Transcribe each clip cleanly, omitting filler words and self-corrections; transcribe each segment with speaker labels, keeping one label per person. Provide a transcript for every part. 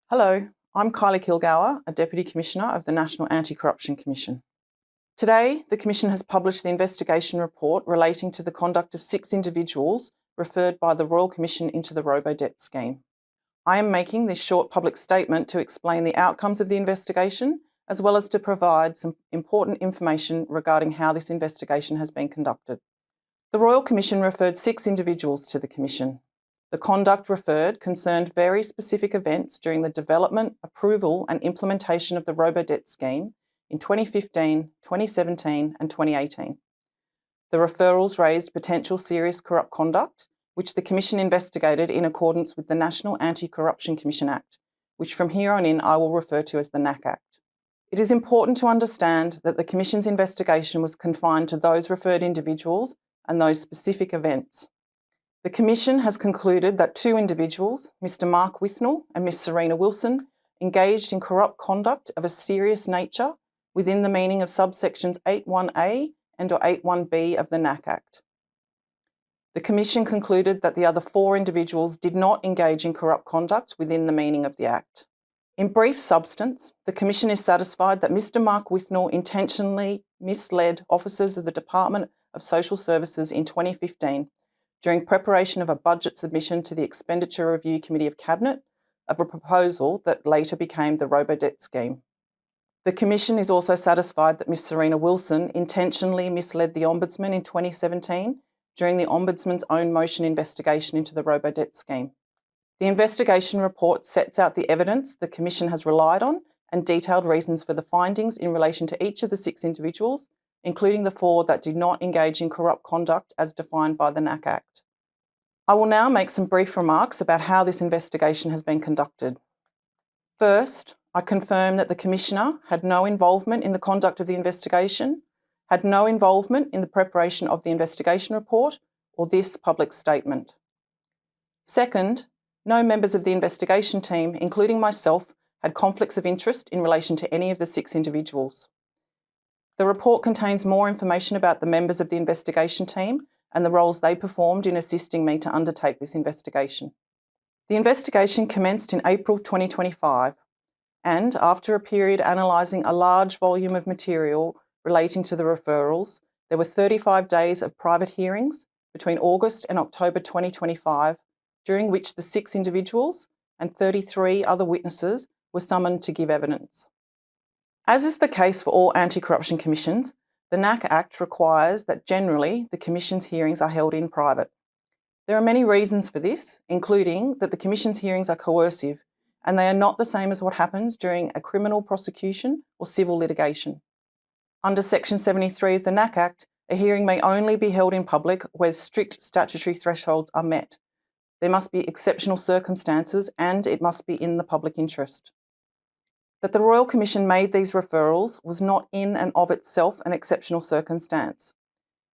Speaker 1: Hello, I'm Kylie Kilgour, a Deputy Commissioner of the National Anti-Corruption Commission. Today, the Commission has published the investigation report relating to the conduct of 6 individuals referred by the Royal Commission into the Robodebt Scheme. I am making this short public statement to explain the outcomes of the investigation, as well as to provide some important information regarding how this investigation has been conducted. The Royal Commission referred 6 individuals to the Commission. The conduct referred concerned very specific events during the development, approval and implementation of the Robodebt Scheme in 2015, 2017 and 2018. The referrals raised potential serious corrupt conduct, which the Commission investigated in accordance with the National Anti-Corruption Commission Act, which from here on in I will refer to as the NAC Act. It is important to understand that the Commission's investigation was confined to those referred individuals and those specific events. The Commission has concluded that 2 individuals, Mr. Mark Withnell and Ms. Serena Wilson, engaged in corrupt conduct of a serious nature within the meaning of subsections 8.1a and or 8.1b of the NAC Act. The Commission concluded that the other 4 individuals did not engage in corrupt conduct within the meaning of the Act. In brief substance, the Commission is satisfied that Mr. Mark Withnell intentionally misled officers of the Department of Social Services in 2015 during preparation of a budget submission to the Expenditure Review Committee of Cabinet of a proposal that later became the Robodebt Scheme. The Commission is also satisfied that Ms. Serena Wilson intentionally misled the Ombudsman in 2017 during the Ombudsman's own motion investigation into the Robodebt Scheme. The investigation report sets out the evidence the Commission has relied on and detailed reasons for the findings in relation to each of the 6 individuals, including the 4 that did not engage in corrupt conduct as defined by the NAC Act. I will now make some brief remarks about how this investigation has been conducted. First, I confirm that the Commissioner had no involvement in the conduct of the investigation, had no involvement in the preparation of the investigation report or this public statement. Second, no members of the investigation team, including myself, had conflicts of interest in relation to any of the 6 individuals. The report contains more information about the members of the investigation team and the roles they performed in assisting me to undertake this investigation. The investigation commenced in April 2025 and, after a period analysing a large volume of material relating to the referrals, there were 35 days of private hearings between August and October 2025, during which the 6 individuals and 33 other witnesses were summoned to give evidence. As is the case for all anti-corruption commissions, the NAC Act requires that generally the Commission's hearings are held in private. There are many reasons for this, including that the Commission's hearings are coercive and they are not the same as what happens during a criminal prosecution or civil litigation. Under Section 73 of the NAC Act, a hearing may only be held in public where strict statutory thresholds are met. There must be exceptional circumstances and it must be in the public interest. That the Royal Commission made these referrals was not in and of itself an exceptional circumstance.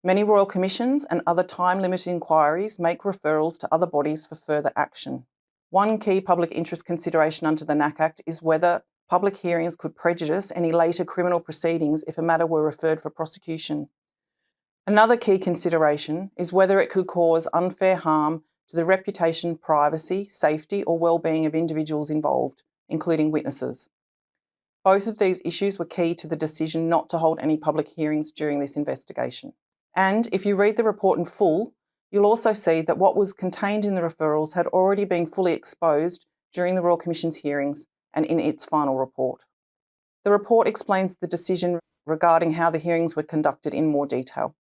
Speaker 1: Many Royal Commissions and other time-limited inquiries make referrals to other bodies for further action. One key public interest consideration under the NAC Act is whether public hearings could prejudice any later criminal proceedings if a matter were referred for prosecution. Another key consideration is whether it could cause unfair harm to the reputation, privacy, safety or well-being of individuals involved, including witnesses. Both of these issues were key to the decision not to hold any public hearings during this investigation. And if you read the report in full, you'll also see that what was contained in the referrals had already been fully exposed during the Royal Commission's hearings and in its final report. The report explains the decision regarding how the hearings were conducted in more detail.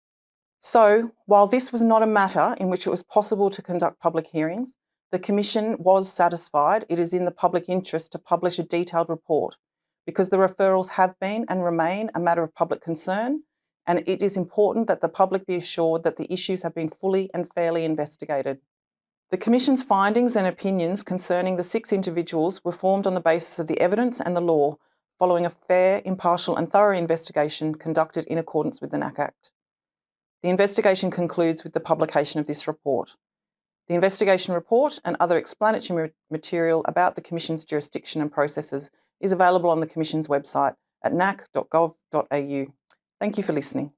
Speaker 1: So, while this was not a matter in which it was possible to conduct public hearings, the Commission was satisfied it is in the public interest to publish a detailed report, because the referrals have been and remain a matter of public concern, and it is important that the public be assured that the issues have been fully and fairly investigated. The Commission's findings and opinions concerning the 6 individuals were formed on the basis of the evidence and the law, following a fair, impartial and thorough investigation conducted in accordance with the NAC Act. The investigation concludes with the publication of this report. The investigation report and other explanatory material about the Commission's jurisdiction and processes is available on the Commission's website at nac.gov.au. Thank you for listening.